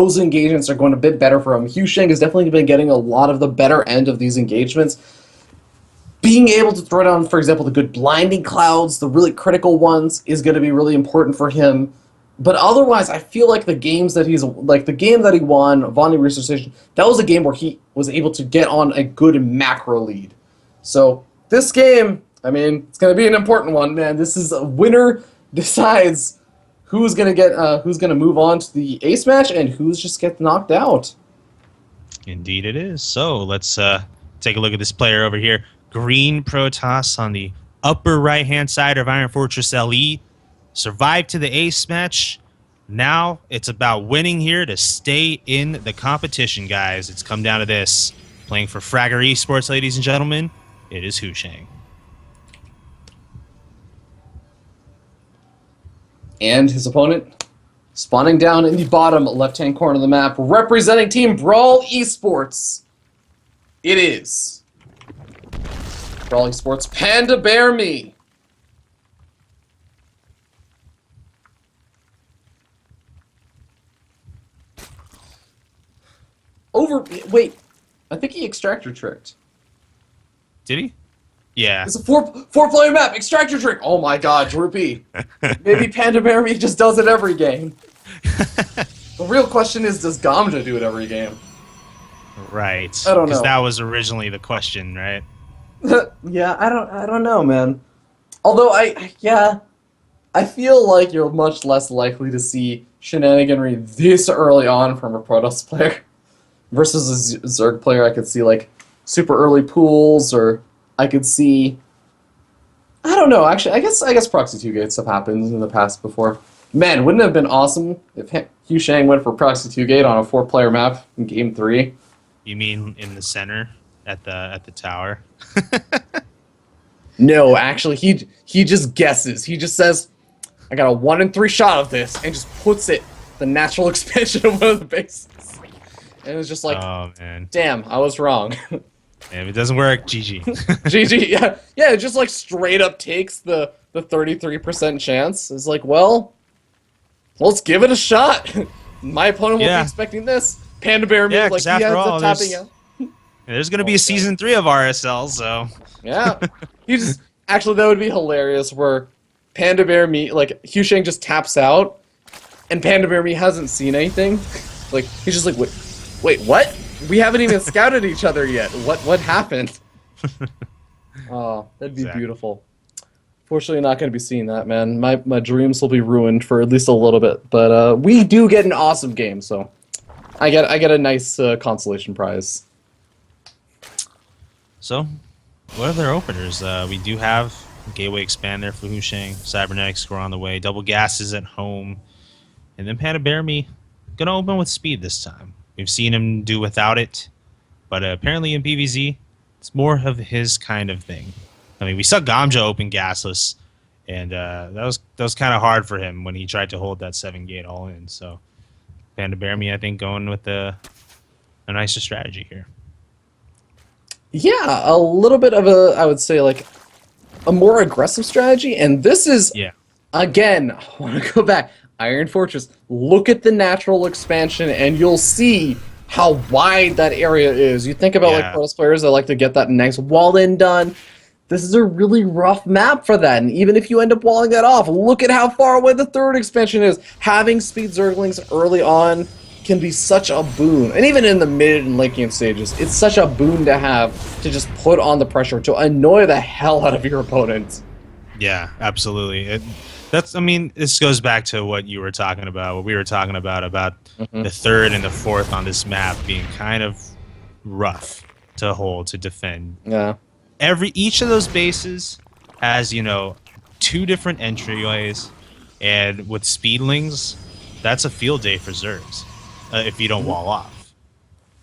those engagements are going a bit better for him. HuShang has definitely been getting a lot of the better end of these engagements. Being able to throw down, for example, the good blinding clouds, the really critical ones, is going to be really important for him. But otherwise, I feel like the games that he's like the game that he won, Vonnie Research Station, that was a game where he was able to get on a good macro lead. So this game, I mean, it's going to be an important one, man. This is a winner decides who's going to move on to the ace match and who's just get knocked out. Indeed, it is. So let's take a look at this player over here. Green Protoss on the upper right-hand side of Iron Fortress LE. Survived to the ace match. Now it's about winning here to stay in the competition, guys. It's come down to this. Playing for Fragger Esports, ladies and gentlemen, it is HuShang. And his opponent, spawning down in the bottom left-hand corner of the map, representing Team BrwL Esports, it is BrwL Esports PandaBearMe. Wait, I think he extractor tricked. Did he? Yeah. It's a four-player map, extractor trick. Oh my god, Droopy. Maybe PandaBearMe just does it every game. The real question is, does Gamja do it every game? Right. I don't know. Because that was originally the question, right? Yeah, I don't know, man. Although I feel like you're much less likely to see shenaniganry this early on from a Protoss player versus a Zerg player. I could see like super early pools, or I could see, I don't know. Actually, I guess Proxy 2 Gate stuff happened in the past before. Man, wouldn't it have been awesome if HuShang went for Proxy 2 Gate on a 4-player map in Game 3? You mean in the center at the tower? No, actually, he just guesses. He just says, "I got a 1 in 3 shot of this," and just puts it the natural expansion of one of the bases. And it was just like, oh man, damn, I was wrong. And if it doesn't work, GG. GG, yeah, it just like straight up takes the 33% chance. It's like, well, let's give it a shot. My opponent won't be expecting this. PandaBearMe, like, he ends up tapping out. There's gonna be a season 3 of RSL, so yeah. Actually, that would be hilarious. Where PandaBearMe, like, HuShang just taps out, and PandaBearMe hasn't seen anything. Like, he's just like, wait, what? We haven't even scouted each other yet. What happened? Oh, that'd be beautiful. Fortunately, not going to be seeing that, man. My dreams will be ruined for at least a little bit. But we do get an awesome game, so I get a nice consolation prize. So, what are their openers? We do have Gateway Expand there for HuShang. Cybernetics score on the way. Double Gases at home. And then PandaBearMe gonna open with speed this time. We've seen him do without it, but apparently in PvZ, it's more of his kind of thing. I mean, we saw Gamja open gasless, and that was kind of hard for him when he tried to hold that 7-gate all in. So PandaBearMe, I think, going with a nicer strategy here. Yeah, a little bit of a, I would say, like, a more aggressive strategy. And this is, again, I want to go back. Iron Fortress, look at the natural expansion, and you'll see how wide that area is. You think about, like, Protoss players that like to get that nice wall-in done. This is a really rough map for that, and even if you end up walling that off, look at how far away the third expansion is. Having speed Zerglings early on can be such a boon, and even in the mid and late game stages, it's such a boon to have to just put on the pressure to annoy the hell out of your opponent. Yeah, absolutely. I mean, this goes back to what you were talking about, what we were talking about the third and the fourth on this map being kind of rough to hold, to defend. Yeah. Each of those bases has, 2 different entryways, and with speedlings, that's a field day for Zergs if you don't wall off.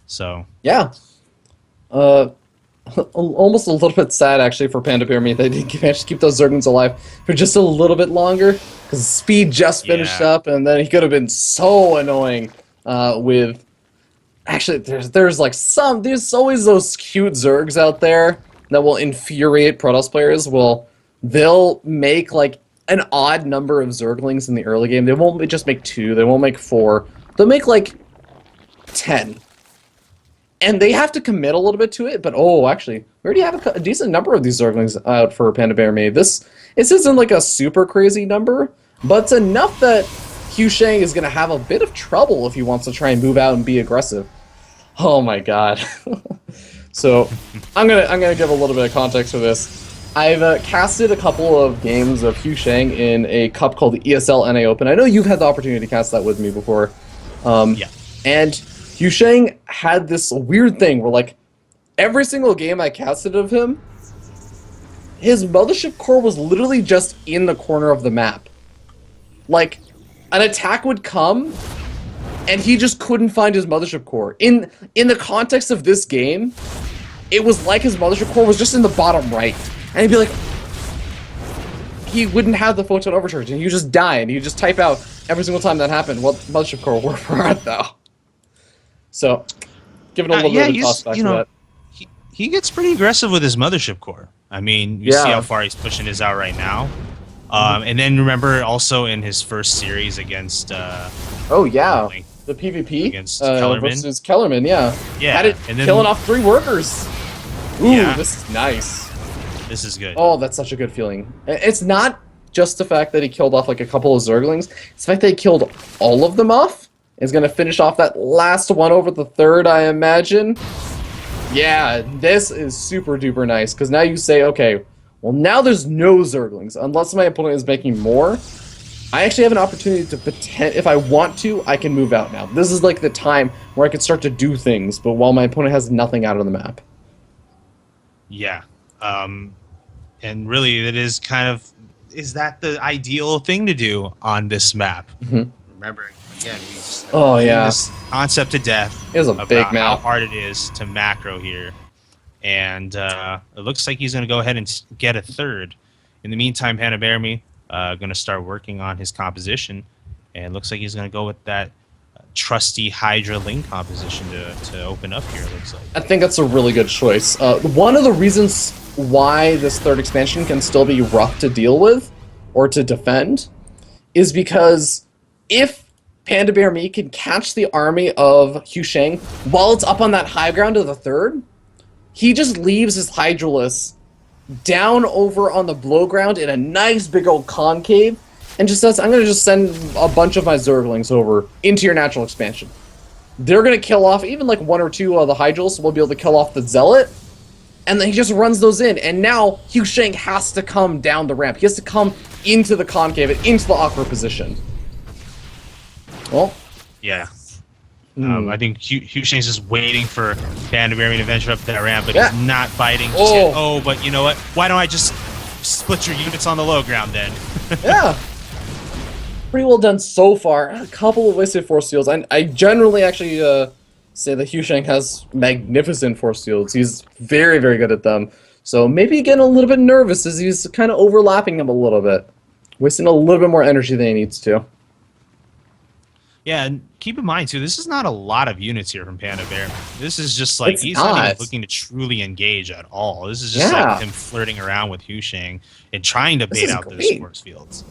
So yeah, almost a little bit sad actually for PandaBearMe. They didn't manage to keep those Zerglings alive for just a little bit longer because speed just finished up, and then he could have been so annoying with. Actually, there's always those cute Zergs out there that will infuriate Protoss players. They'll make like an odd number of Zerglings in the early game. They won't just make 2. They won't make 4. They'll make like 10. And they have to commit a little bit to it, but actually, we already have a decent number of these Zerglings out for PandaBearMe. This isn't like a super crazy number, but it's enough that HuShang is going to have a bit of trouble if he wants to try and move out and be aggressive. Oh my god. So, I'm gonna give a little bit of context for this. I've casted a couple of games of HuShang in a cup called the ESL NA Open. I know you've had the opportunity to cast that with me before. Yeah. And HuShang had this weird thing where, like, every single game I casted of him, his Mothership Core was literally just in the corner of the map. Like, an attack would come, and he just couldn't find his Mothership Core. In the context of this game, it was like his Mothership Core was just in the bottom right. And he'd be like... He wouldn't have the Photon Overcharge, and he'd just die, and he'd just type out every single time that happened what Mothership Core were at, though. So, give it a little bit of a toss back to that. He gets pretty aggressive with his Mothership Core. I mean, you see how far he's pushing his out right now. And then remember also in his first series against... the PvP against KellerMaN. Versus KellerMaN, yeah. Had it and then, killing off 3 workers. Ooh, this is nice. This is good. Oh, that's such a good feeling. It's not just the fact that he killed off like a couple of Zerglings. It's the fact that he killed all of them off. He's going to finish off that last one over the 3rd, I imagine. Yeah, this is super duper nice. Because now you say, okay, well now there's no Zerglings. Unless my opponent is making more. I actually have an opportunity to pretend, if I want to, I can move out now. This is like the time where I can start to do things, but while my opponent has nothing out on the map. Yeah. And really, it is kind of, is that the ideal thing to do on this map? Remember, again, we just this concept to death. It is a big map. How hard it is to macro here. And it looks like he's going to go ahead and get a 3rd. In the meantime, PandaBearMe going to start working on his composition, and looks like he's going to go with that trusty Hydra Link composition to open up here, it looks like. I think that's a really good choice. One of the reasons why this 3rd expansion can still be rough to deal with, or to defend, is because if PandaBearMe can catch the army of HuShang while it's up on that high ground of the 3rd, he just leaves his Hydralisk down over on the below ground in a nice big old concave, and just says, I'm going to just send a bunch of my Zerglings over into your natural expansion. They're going to kill off even like 1 or 2 of the Hydralisks. We'll be able to kill off the Zealot, and then he just runs those in, and now HuShang has to come down the ramp. He has to come into the concave and into the awkward position. Well, yeah. I think HuShang's just waiting for PandaBearMe to venture up that ramp, but he's not biting just yet. Oh, but you know what? Why don't I just split your units on the low ground then? Yeah. Pretty well done so far. A couple of wasted force fields. I generally actually say that HuShang has magnificent force fields. He's very, very good at them. So maybe getting a little bit nervous as he's kind of overlapping them a little bit. Wasting a little bit more energy than he needs to. Yeah, and keep in mind, too, this is not a lot of units here from PandaBearMe. This is just like, he's not even looking to truly engage at all. This is just like him flirting around with HuShang and trying to bait out those force fields.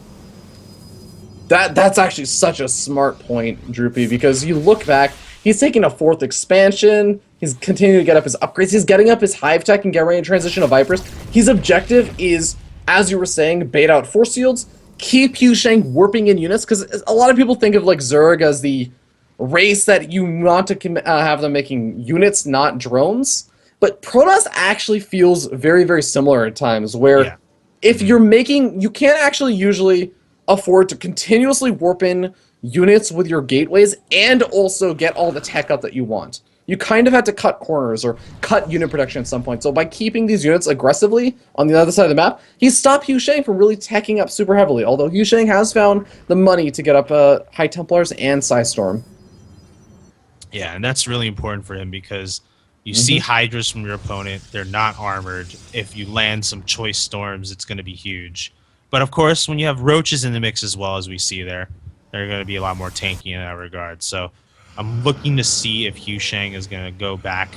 That's actually such a smart point, Droopy, because you look back, he's taking a 4th expansion, he's continuing to get up his upgrades, he's getting up his Hive Tech and get ready to transition to Vipers. His objective is, as you were saying, bait out force fields, keep HuShang warping in units, because a lot of people think of like Zerg as the race that you want to have them making units, not drones. But Protoss actually feels very, very similar at times, where if you're making, you can't actually usually afford to continuously warp in units with your gateways and also get all the tech up that you want. You kind of had to cut corners or cut unit production at some point. So by keeping these units aggressively on the other side of the map, he stopped HuShang from really teching up super heavily. Although HuShang has found the money to get up High Templars and Psystorm. Yeah, and that's really important for him because you see Hydras from your opponent. They're not armored. If you land some choice storms, it's going to be huge. But of course, when you have roaches in the mix as well, as we see there, they're going to be a lot more tanky in that regard. So I'm looking to see if HuShang is going to go back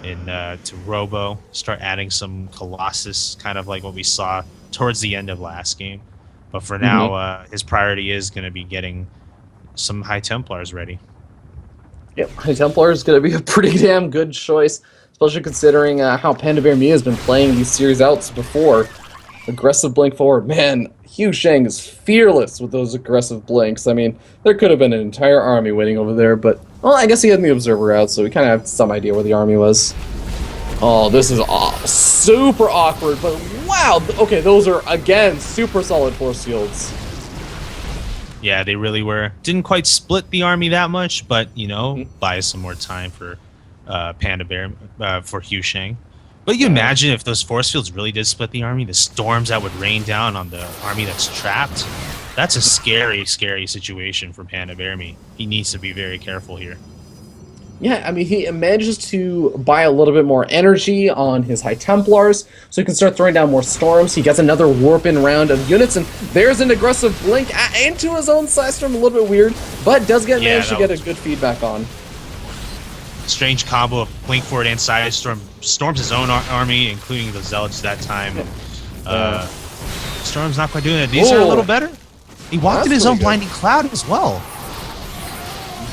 to Robo, start adding some Colossus, kind of like what we saw towards the end of last game. But for now, his priority is going to be getting some High Templars ready. Yep, High Templar is going to be a pretty damn good choice, especially considering how PandaBearMe has been playing these series outs before. Aggressive blink forward. Man, HuShang is fearless with those aggressive blinks. I mean, there could have been an entire army waiting over there, but, well, I guess he had the Observer out, so we kind of have some idea where the army was. Oh, this is super awkward, but wow! Okay, those are, again, super solid force fields. Yeah, they really were. Didn't quite split the army that much, but, you know, buy some more time for PandaBear, for HuShang. But you imagine if those force fields really did split the army, the storms that would rain down on the army that's trapped. That's a scary, scary situation for PandaBearMe. He needs to be very careful here. Yeah, I mean, he manages to buy a little bit more energy on his High Templars, so he can start throwing down more storms. He gets another warp-in round of units, and there's an aggressive blink into his own side storm, a little bit weird, but does manage to get a good feedback on. Strange combo of blink forward and side storm. Storms his own army, including the Zealots that time. Storm's not quite doing it. These are a little better. He walked in his own blinding cloud as well.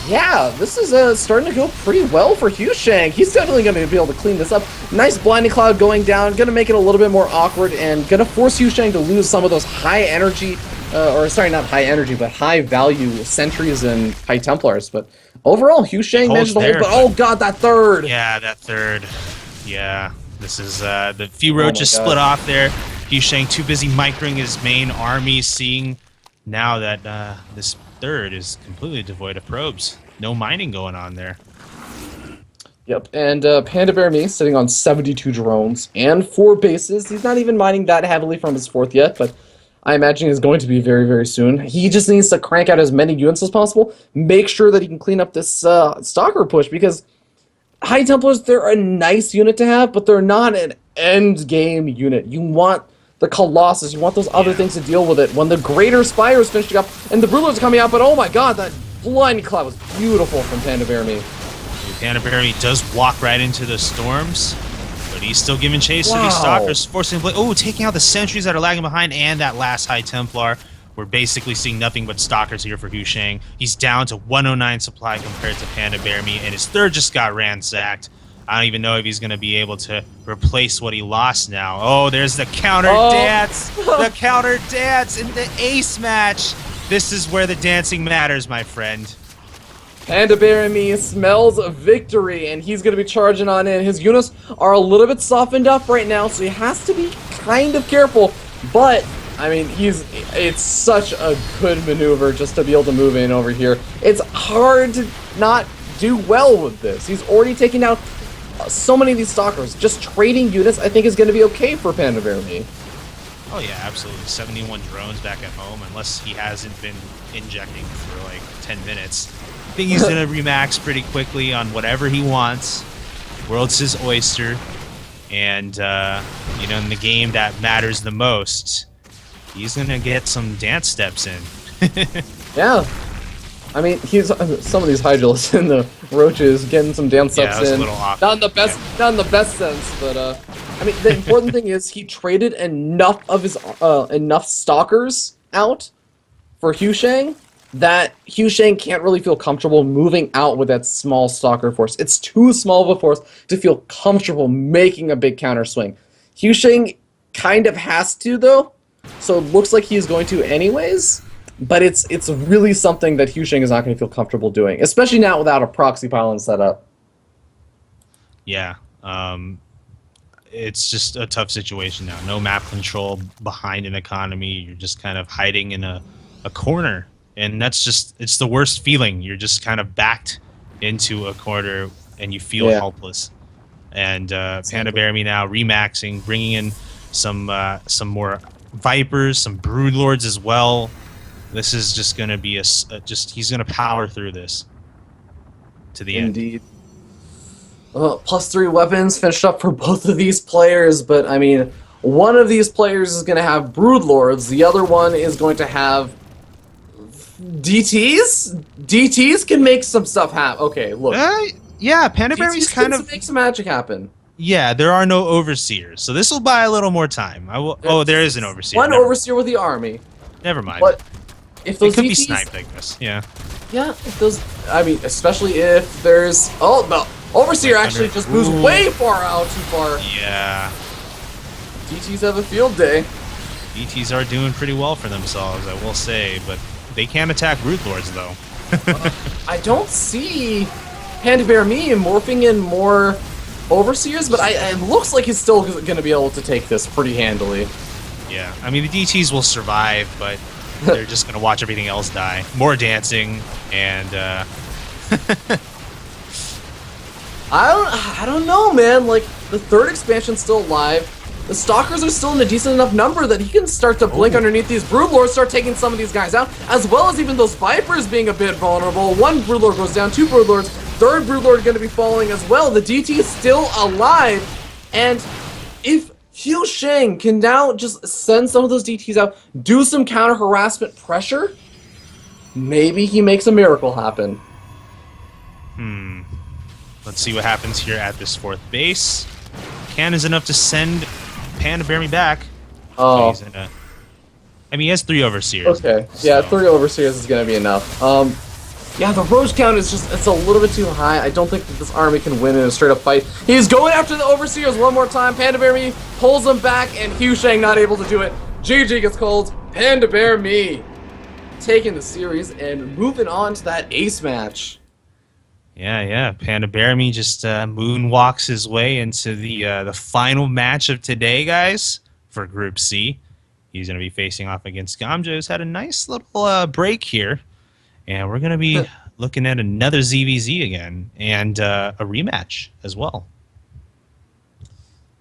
Yeah, this is starting to go pretty well for HuShang. He's definitely going to be able to clean this up. Nice blinding cloud going down, going to make it a little bit more awkward, and going to force HuShang to lose some of those high energy, or sorry, not high energy, but high value sentries and High Templars. But overall, HuShang managed to hold. But oh god, that third! Yeah, that third. Yeah, this is the few roads just split off there. HuShang too busy microing his main army, seeing now that this third is completely devoid of probes. No mining going on there. Yep, and PandaBearMe sitting on 72 drones and 4 bases. He's not even mining that heavily from his 4th yet, but I imagine he's going to be very, very soon. He just needs to crank out as many units as possible, make sure that he can clean up this Stalker push, because High Templars, they're a nice unit to have, but they're not an end-game unit. You want the Colossus, you want those other things to deal with it. When the Greater Spire is finishing up, and the BrwL's coming out, but oh my god, that blinding cloud was beautiful from PandaBearMe. PandaBearMe does walk right into the storms, but he's still giving chase to these Stalkers, forcing play. Oh, taking out the sentries that are lagging behind, and that last High Templar. We're basically seeing nothing but Stalkers here for HuShang. He's down to 109 supply compared to PandaBearMe, and his third just got ransacked. I don't even know if he's going to be able to replace what he lost now. Oh, there's the counter dance! The counter dance in the ace match! This is where the dancing matters, my friend. PandaBearMe smells victory, and he's going to be charging on in. His units are a little bit softened up right now, so he has to be kind of careful. But, I mean, it's such a good maneuver just to be able to move in over here. It's hard to not do well with this. He's already taken out so many of these Stalkers. Just trading units, I think, is going to be okay for PandaBearMe. Oh yeah, absolutely. 71 drones back at home, unless he hasn't been injecting for like 10 minutes. I think he's going to remax pretty quickly on whatever he wants. World's his oyster. And, you know, in the game that matters the most, he's going to get some dance steps in. Yeah. I mean, he's some of these Hydralisks and the Roaches getting some dance steps in. A little off. Not in the best sense, but I mean, the important thing is he traded enough of his enough Stalkers out for HuShang that HuShang can't really feel comfortable moving out with that small Stalker force. It's too small of a force to feel comfortable making a big counter swing. HuShang kind of has to, though, so it looks like he's going to anyways. But it's really something that HuShang is not going to feel comfortable doing, especially now without a proxy pylon set up. Yeah, it's just a tough situation now. No map control behind an economy. You're just kind of hiding in a corner. And that's just, it's the worst feeling. You're just kind of backed into a corner and you feel helpless. And PandaBearMe now remaxing, bringing in some more Vipers, some Broodlords as well. This is just going to be he's going to power through this to the end. Indeed. Well, +3 weapons finished up for both of these players, but I mean, one of these players is going to have Broodlords, the other one is going to have DTs? DTs can make some stuff happen. Okay, look. Yeah, PandaBearMe's kind of make some magic happen. Yeah, there are no overseers, so this will buy a little more time. There is an overseer. One overseer with the army. Never mind. But if those it could DTs, be sniped like this. Yeah. Yeah, those. I mean, especially if there's. Oh no, Overseer actually just moves way far out, too far. Yeah. DTs have a field day. DTs are doing pretty well for themselves, I will say, but they can attack Brood Lords though. I don't see PandaBearMe morphing in more Overseers, but it looks like he's still going to be able to take this pretty handily. Yeah, I mean, the DTs will survive, but they're just going to watch everything else die. More dancing, and I don't know, man. Like, the third expansion's still alive. The Stalkers are still in a decent enough number that he can start to blink underneath these Broodlords, start taking some of these guys out, as well as even those Vipers being a bit vulnerable. One Broodlord goes down, two Broodlords, third Broodlord going to be falling as well. The DT is still alive, and if HuShang can now just send some of those DTs out, do some counter-harassment pressure, maybe he makes a miracle happen. Let's see what happens here at this fourth base. Can is enough to send PandaBearMe back. Oh. I mean, he has 3 Overseers. Okay, yeah, 3 Overseers is going to be enough. Yeah, the Roach count is just, it's a little bit too high. I don't think that this army can win in a straight-up fight. He's going after the Overseers one more time. PandaBearMe pulls him back, and HuShang not able to do it. GG gets called. PandaBearMe taking the series and moving on to that ace match. Yeah. PandaBearMe just moonwalks his way into the final match of today, guys, for Group C. He's going to be facing off against Gamja, who's had a nice little break here. And we're going to be looking at another ZVZ again, and a rematch as well.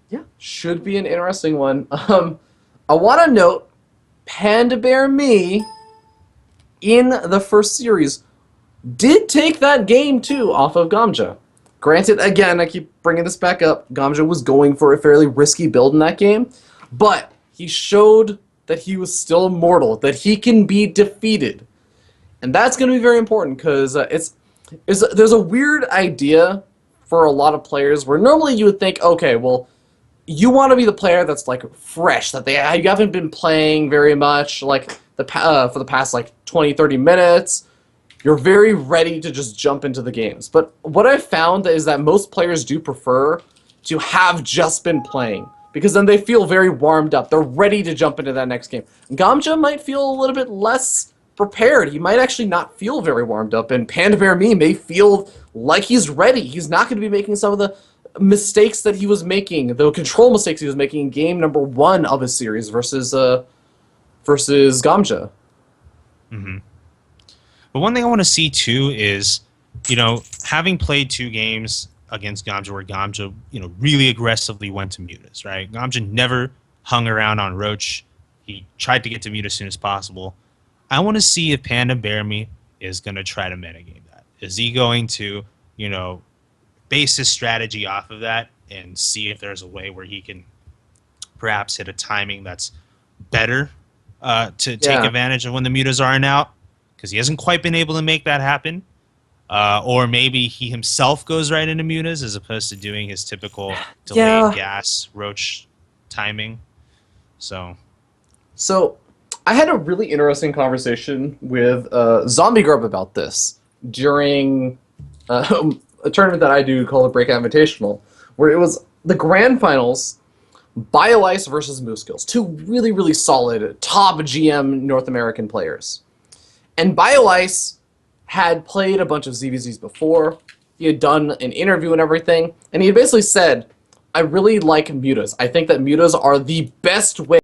Yeah, should be an interesting one. I want to note, PandaBearMe, in the first series, did take that game, too, off of Gamja. Granted, again, I keep bringing this back up, Gamja was going for a fairly risky build in that game, but he showed that he was still immortal, that he can be defeated. And that's going to be very important, because there's a weird idea for a lot of players where normally you would think, okay, well, you want to be the player that's like fresh, that you haven't been playing very much, like for the past like 20-30 minutes. You're very ready to just jump into the games. But what I've found is that most players do prefer to have just been playing, because then they feel very warmed up. They're ready to jump into that next game. Gamja might feel a little bit less prepared. He might actually not feel very warmed up, and PandaBearMe may feel like he's ready. He's not going to be making some of the mistakes that he was making, the control mistakes he was making in game number 1 of his series versus Gamja. But one thing I want to see too is, having played 2 games against Gamja where Gamja, really aggressively went to Mutas, right? Gamja never hung around on Roach. He tried to get to Mute as soon as possible. I want to see if PandaBearMe is going to try to metagame that. Is he going to, base his strategy off of that and see if there's a way where he can perhaps hit a timing that's better to take advantage of when the mutas aren't out? Because he hasn't quite been able to make that happen. Or maybe he himself goes right into mutas as opposed to doing his typical delayed gas Roach timing. So I had a really interesting conversation with Zombie Grub about this during a tournament that I do called the Breakout Invitational, where it was the grand finals, BrwL versus Mooskills, 2 really, really solid top GM North American players. And BrwL had played a bunch of ZVZs before. He had done an interview and everything, and he had basically said, I really like mutas. I think that mutas are the best way